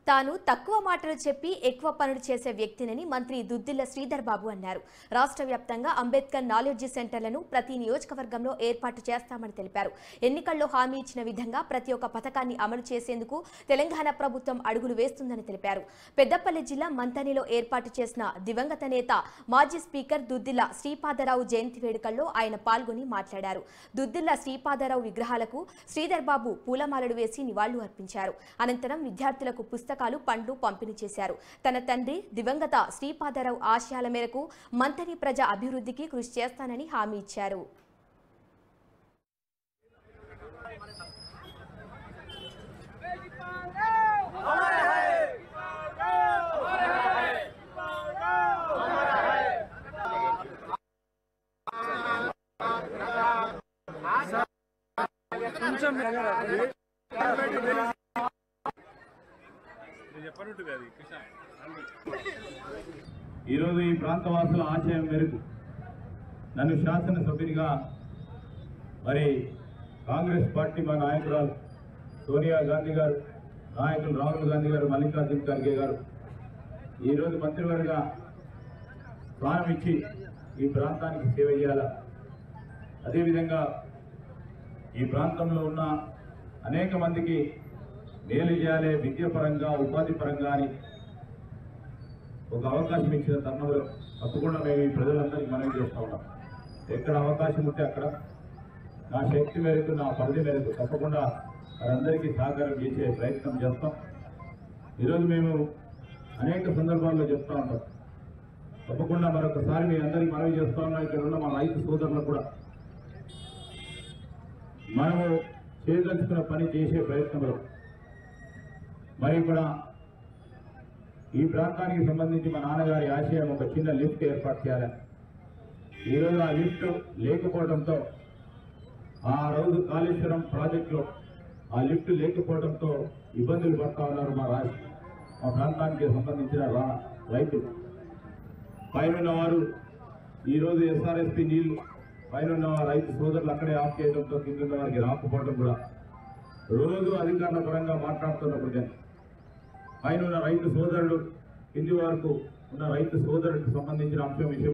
తాను తక్కువ మాటలు చెప్పి ఎక్కువ పనులు చేసే వ్యక్తినని మంత్రి దుద్దిల్ల శ్రీధర్ బాబు అన్నారు. రాష్ట్ర వ్యాప్తంగా అంబేద్కర్ నాలెడ్జి సెంటర్లను ప్రతి నియోజకవర్గంలో ఏర్పాటు చేస్తామని తెలిపారు. ఎన్నికల్లో హామీ ఇచ్చిన విధంగా ప్రతి ఒక్క పథకాన్ని అమలు చేసేందుకు తెలంగాణ ప్రభుత్వం అడుగులు వేస్తుందని తెలిపారు. పెద్దపల్లి జిల్లా మంతనిలో ఏర్పాటు చేసిన దివంగత నేత మాజీ స్పీకర్ దుద్దిల్ల శ్రీపాదరావు జయంతి వేడుకల్లో ఆయన పాల్గొని మాట్లాడారు. దుద్దిల్ల శ్రీపాదరావు విగ్రహాలకు శ్రీధర్ బాబు పూలమాలలు వేసి నివాళులు అర్పించారు. అనంతరం విద్యార్థులకు పుస్తకాలు పండ్లు పంపిణీ చేశారు. తన తండ్రి దివంగత శ్రీపాదరావు ఆశయాల మేరకు మంతని ప్రజా అభివృద్ధికి కృషి చేస్తానని హామీ ఇచ్చారు. ఈరోజు ఈ ప్రాంతవాసుల ఆశయం మేరకు నన్ను శాసనసభ్యునిగా మరి కాంగ్రెస్ పార్టీ మా నాయకురాలు సోనియా గాంధీ గారు, నాయకులు రాహుల్ గాంధీ గారు, మల్లికార్జున ఖర్గే గారు ఈరోజు మంత్రివర్గ స్థానం ఇచ్చి ఈ ప్రాంతానికి సేవ చేయాలి. అదేవిధంగా ఈ ప్రాంతంలో ఉన్న అనేక మందికి మేలు చేయాలి, విద్యాపరంగా ఉపాధి పరంగా అని ఒక అవకాశం ఇచ్చిన తరుణంలో తప్పకుండా మేము ఈ ప్రజలందరికీ మనవి చేస్తూ ఉన్నాం. ఎక్కడ అవకాశం ఉంటే అక్కడ నా శక్తి మేరకు, నా పరిధి మేరకు తప్పకుండా వారందరికీ సహకారం చేసే ప్రయత్నం చేస్తాం. ఈరోజు మేము అనేక సందర్భాల్లో చెప్తా ఉంటాం. తప్పకుండా మరొకసారి మీ అందరికీ మనవి చేస్తూ ఉన్నాం. ఇక్కడ ఉన్న మా రైతు సోదరులకు కూడా మనము చేయదలుచుకున్న పని చేసే ప్రయత్నంలో మరి కూడా ఈ ప్రాంతానికి సంబంధించి మా నాన్నగారి ఆశయం ఒక చిన్న లిఫ్ట్ ఏర్పాటు చేయాలని. ఈరోజు ఆ లిఫ్ట్ లేకపోవడంతో, ఆ రోజు కాళేశ్వరం ప్రాజెక్టులో ఆ లిఫ్ట్ లేకపోవడంతో ఇబ్బందులు పడతా ఉన్నారు మా ప్రాంతానికి సంబంధించిన రైతులు. పైన వారు ఈరోజు ఎస్ఆర్ఎస్పి నీళ్లు పైన రైతు సోదరులు అక్కడే ఆఫ్ చేయడంతో కింద వారికి రాకపోవడం కూడా రోజు అధికారుల పరంగా మాట్లాడుతున్నప్పుడు పైన రైతు సోదరుడు కింది వరకు ఉన్న రైతు సోదరుడికి సంబంధించిన అంశం విషయం